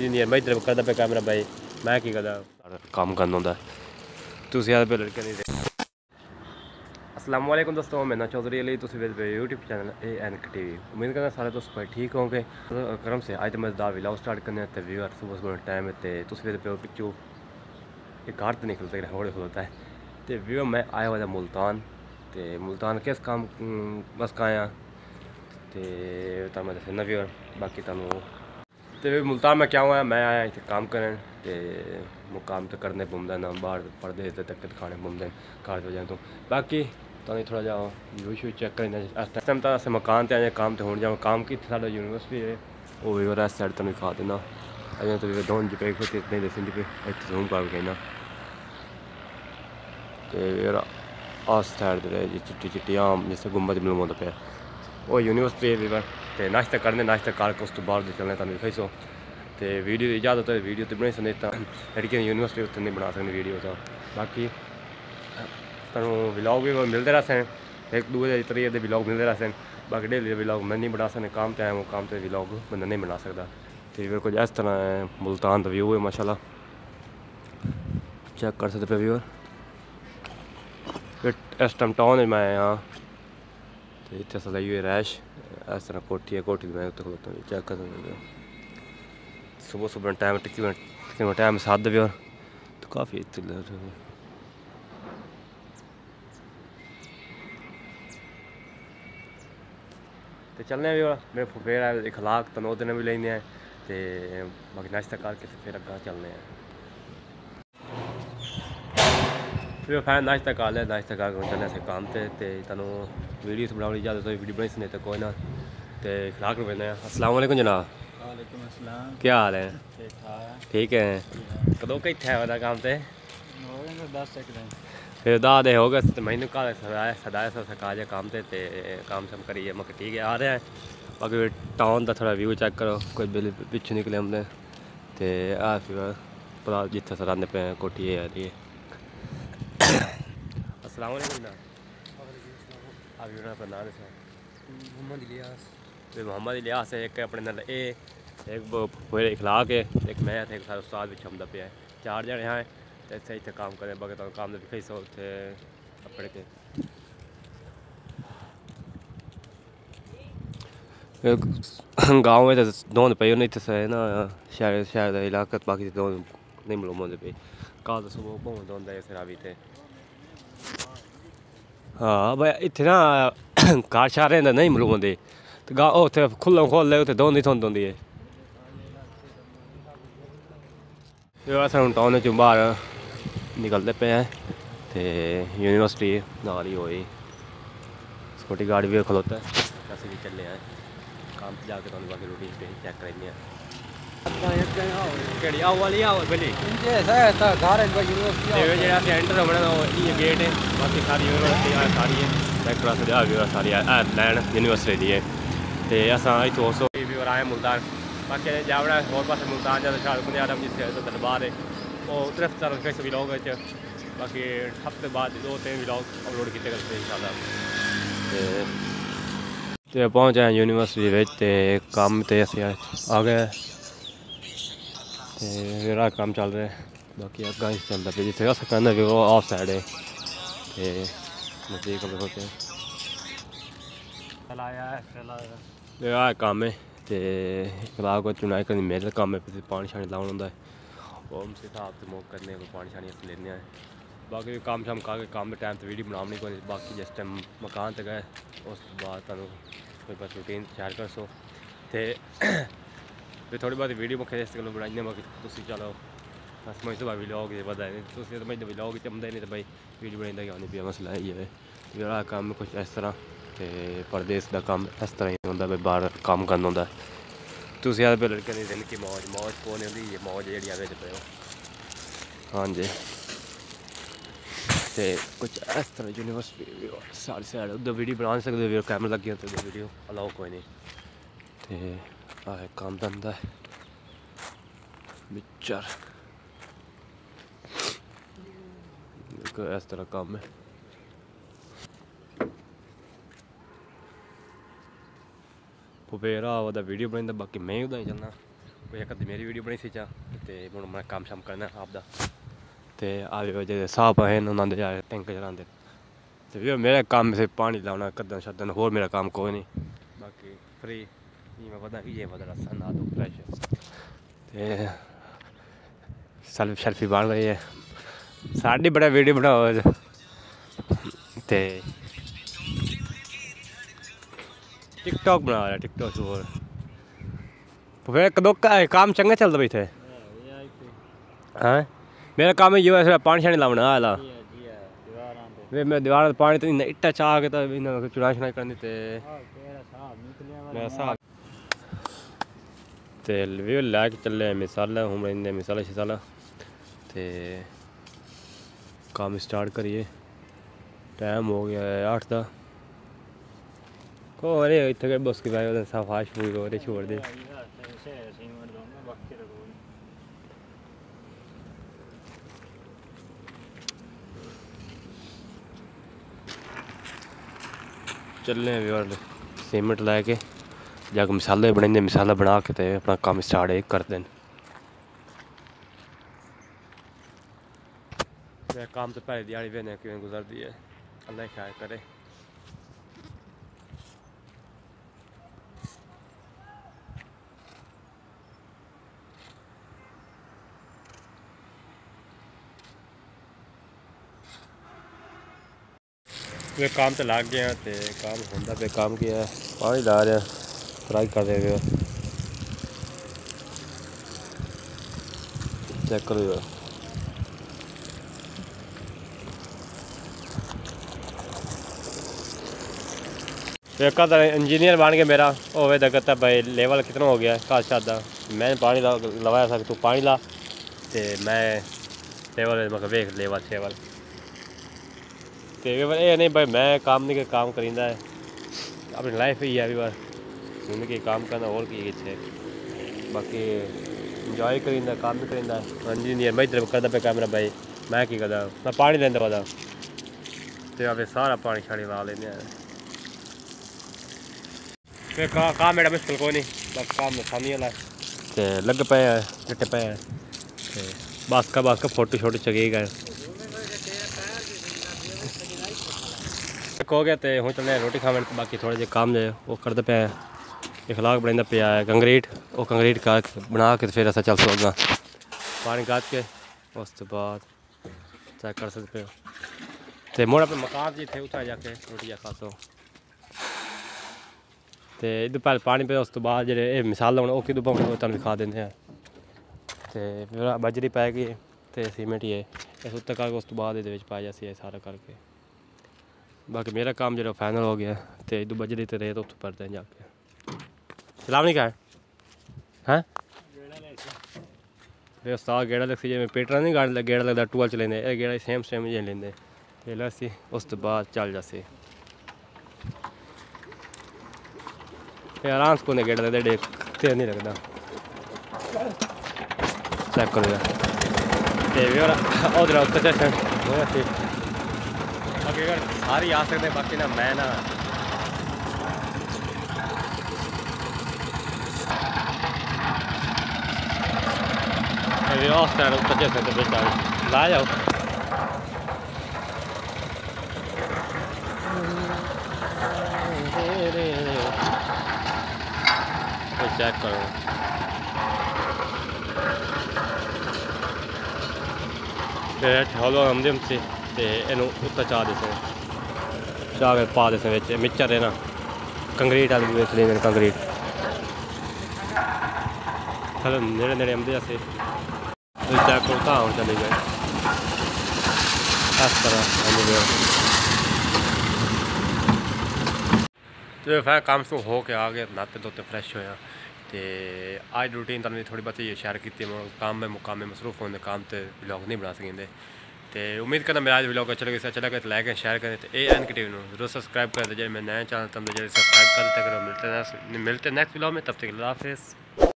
Engineer मैं इधर करदा पे कैमरा भाई मैं की करदा काम करना होंदा तुसी यार पे लड़के नहीं अस्सलाम वालेकुम दोस्तों मैं चौधरी अली तुसी वेद पे यूट्यूब चैनल ANK TV उम्मीद करना सारे दोस्त भाई ठीक होंगे करम से आज मैं दा व्लॉग स्टार्ट करने ते व्यूअर सुबह सुबह टाइम है ते तुसी वेद पे पिछू एक कार तो निकलता है होड़े होता है ते व्यूअर मैं आया हुआ मुल्तान ते मुल्तान किस काम बस का आया ते ता मैं दसना व्यूअर बाकी तुहानू ते मुल्तान में क्या हुआ मैं आया इतने काम करन ते मुकाम तो करने पौंदा ना बाहर पढ़दे ते तक खाने पौंदे घर वजह तो बाकी तुहानू थोड़ा जा व्यू शू चेक करना इस टाइम तो अस मकान ते आए काम तो होने जाओ काम की साडा यूनिवर्सिटी है वो व्यूअर इस साइड तुहानू दिखा देना अजें तो दोन जगह खड़ोते नहीं दसी पे इतने जूम कर कहना ते आस साइड चिट्टी चिट्टी आम जिससे गुम्बद मलूम होता पे वो यूनिवर्सिटी है तो नाश्ता करने नाश्ता करके उस तो बाद चलने तुम दिखाई सो तो वीडियो की इजाजत है वीडियो तो बनाई सकते लड़कियां यूनिवर्सिटी उत्थे नहीं बना सकते वीडियो तो बाकी तुहानू व्लॉग भी मिलते रहते हैं एक दूसरे तरीके के व्लॉग मिलते रहते हैं बाकी डेली व्लॉग मैं नहीं बना सकते काम तो है वो काम तो व्लॉग बंदा नहीं बना सकता तो फिर कुछ इस तरह है मुल्तान का व्यू है माशाल्लाह चेक कर सकते पे व्यूअर इस टाइम टाउन में मैं यहाँ तो इतने सलाई हुई रैश इस तरह कोठी है कोठी मैं उत्ते खलोता हूँ चेक कर सकते सुबह सुबह टाइम टिकी टाइम 7 बजे और तो काफ़ी तो चलने भी मेरे फुफेर है इखलाक तनोद ने भी लेने हैं तो बाकी नाश्ता करके फिर अग्गा चलने हैं फिर फैन नाश्ता कर लिया नाश्ता करके चलने से काम ते तनु वीडियो बनाने इजाजत हो वीडियो बनाई सकते तो कोई ना तो इखलाक में मिलने अस्सलाम वालेकुम जनाब वालेकुम अस्सलाम क्या हाल है ठीक ठाक ठीक है कदों कि इत्थे आया काम ते हो गए 10 एक दिन फिर दा दे हो गए तो मैंने कहा सदाया सरकार काम ते काम शम करिए मैं ठीक है आ रहे हैं बाकी टाउन का थोड़ा व्यू चेक करो कोई बिल पिछू निकले हमने तो आ फिर पता जिथे सराने पे कोठी है यार ये अस्सलाम वालेकुम ना आप का नाम है मोहम्मद इलियास फिर मोहम्मद इलियास है एक अपने नाल एक पूरे इखलाक है एक मैं थे एक सारा उस्ताद भी छमदा पे है 4 जने हैं तो इतने काम करें बाकी तो काम दिखाई सो थे अपने के गाँव में तो दोन पे नहीं थे ना शहर शहर का इलाका बाकी दोन नहीं मालूम होते पे कल तो सुबह बहुत होता है फिर भी थे हाँ भाई इतने ना घर शारे नहीं मालूम होते तो गाँव उत्थे खुल्ला खोल ले उत्थे दोन नहीं थोंद होंदी है अस हम टाउन चो बाहर निकलते पे हैं तो यूनिवर्सिटी नाल ही होई सिक्योरिटी गार्ड भी खलोता है अस भी चले हैं काम पे जाके तुम बाकी रूटीन पे चेक करेंगे केड़ी आओ वाली आओ पहली इनके ऐसा है था घर है यूनिवर्सिटी ये जेड़ा से एंटर होना तो ये गेट है बाकी सारी यूनिवर्सिटी सारी है सेक्टर से जा भी सारी लैंड यूनिवर्सिटी दी है तो असां इत्थों सो भी और आए मुल्तान बाकी जावड़ा और पास मुल्तान जा शाह आदम जिथे तो दरबार है वो तरफ तरफ कैसे व्लॉग है बाकी हफ्ते बाद 2-3 व्लॉग अपलोड किए करते इंशाल्लाह तो पहुँच आए यूनिवर्सिटी काम तो अस आ गए मेरा काम चल रहा है बाकी अग्गा चलता पे जिथे अस कहना भी वो ऑफ साइड है तो नजदीक होते हैं काम है तो खराब को चुनाई करनी मेहनत काम है फिर पानी शानी लाना होंगे वो उस हिसाब से मोक करने को पानी शानी अस लेने हैं बाकी काम शाम करके काम के टाइम तो वीडियो बनानी कोई बाकी जिस टाइम मकान तक गए उस बाद तुम कोई बस रूटीन शेयर कर सो तो फिर थोड़ी बहुत वीडियो मुख्य इस गलों बनाई बाकी तुम चलो बस मैं तो व्लॉग पता है तुम मैं व्लॉग चमदा नहीं तो भाई वीडियो बनाई क्या नहीं पिया मसला है मेरा काम कुछ इस तरह तो परदेस का काम इस तरह ही होंगे भाई बाहर काम करना होंगे तुम यार पे लड़के नहीं दिन की मौज मौज को नहीं होती मौज जी बिच पे हाँ जी तो कुछ इस तरह यूनिवर्सिटी सारी साइड उधर वीडियो बना नहीं सकते कैमरा लगे होते वीडियो अलाउ कोई नहीं तो काम धंधा है बिचर इस तरह काम है फुफेरा वीडियो बनाई बाकी मैं उदा ही चलना कोई एक मेरी वीडियो बनी सी चा ते हुण मैं काम शाम करना आपदा ते आवे जे साहब हैं उन्होंने जाए टैंक चलाते ते मेरा काम से पानी लाना कदन शदन होर मेरा काम कोई नहीं बाकी फ्री मैं पता कि ये बदला ना दो फ्रैश ते सेल्फी बन रही है साड़ी बड़ा वीडियो बनाओ ते टिकटॉक बना रहा है टिकटॉक और फिर कदों काम चंगा चलता भाई थे हाँ मेरा काम है ये पानी शानी लाना आला वे मैं दीवार पानी तो इट्टा चाह के तो चुनाव शुनाई करनी ते मेरा साहब ते वे लैके चले मिसाला हूँ इन्ने मिसाला शिसाला ते काम स्टार्ट करिए टाइम हो गया है 8 का को अरे इतने बस की भाई सफाश पूरी छोड़ दे चलने और सीमेंट लैके जाके मसाले बने मसाला बना के ते अपना काम स्टार्ट करते हैं काम तो पहले दिहाड़ी बहने क्यों गुजरती है अल्लाह ख्याल करे वे काम तो लग गया तो काम होंदा पे काम किया है पानी ला रहे फ्राई कर रहे हो चेक करो एक इंजीनियर बन के मेरा होवे कहता भाई लेवल कितना हो गया है शादा मैं पानी लवाया था तू पानी ला तो मैं लेवल मतलब वेख लेवल शेवल तो ये नहीं भाई मैं काम नहीं काम करींदा है अपनी लाइफ ही है अभी बार जिंदगी काम करना और की है बाकी इंजॉय करींदा काम भी करींदा इंजीनियर मैं इधर करता पे कैमरा भाई मैं की करदा मैं पानी लेंदा पता तो अब सारा पानी शानी ला लेने फिर काम मेरा मुश्किल कोई नहीं बस काम आसानी वाला तो लग पे चिट्टे पे बस का फोटो शोटो चगे गए हो गया तो हूँ चलने रोटी खावे बाकी थोड़े जे काम जो वो करते पे इखलाक बनाता पे है कंक्रीट वो कंक्रीट का बना के फिर असा चल सकता पानी गाद के उस तो बाद चेक कर सकते हो तो मोड़ अपने मकान जी थे उतना जाके रोटी खासो तो इधर पहले पानी पे उस तो बाद जो मिसाल होने वो कि तुम दिखा देंगे हैं तो फिर बजरी पैगी तो सीमेंट ही है इस उत्तर करके उस तो बाद ये पाया जैसे सारा करके बाकी मेरा काम जो फाइनल हो गया तो इधर बजरी तो रेत उत्तर पड़ते हैं जाके सलाम नहीं कहा हैं फिर उस्ताद गेड़ा लग सी पेटरा नहीं गाड़ी गेड़ा लगता टूअल च लेंदे गेड़ा सेम जे लेंदे ते लस्सी उस तो बाद चल जासी फिर आराम से कोने गेड़ा लगता डेक तेल नहीं लगता चेक करो तो उधर उत्तर चेक बाकी अगर सारी आ सकते बाकी ना मैं ना उत्तर चेक सकते ला जाओ चेक करो हलो हमदे से इन उत्तर चाह दे चाह के पा दे मिक्सचर है ना कंक्रीट वाली बेच लेंगे कंक्रीट चलो नेड़े नेड़े हमदे जैसे चेक करो कहाँ हम चले गए इस तरह तो फिर काम से हो के आ गए नाते धोते फ्रैश होया तो अज रूटीन तुम थोड़ी बहुत शेयर की काम में मुकाम में मसरूफ होने काम तो व्लॉग नहीं बना सकेंगे तो उम्मीद करना मेरा आज व्लॉग अच्छा लगे तो लाइक एंड शेयर करें तो एनकेटिव जरूर सब्सक्राइब कर दे मैं नया चैनल तुम सब्सक्राइब कर देते मिलते नेक्स्ट व्लॉग में तब तक अल्लाह हाफिज़।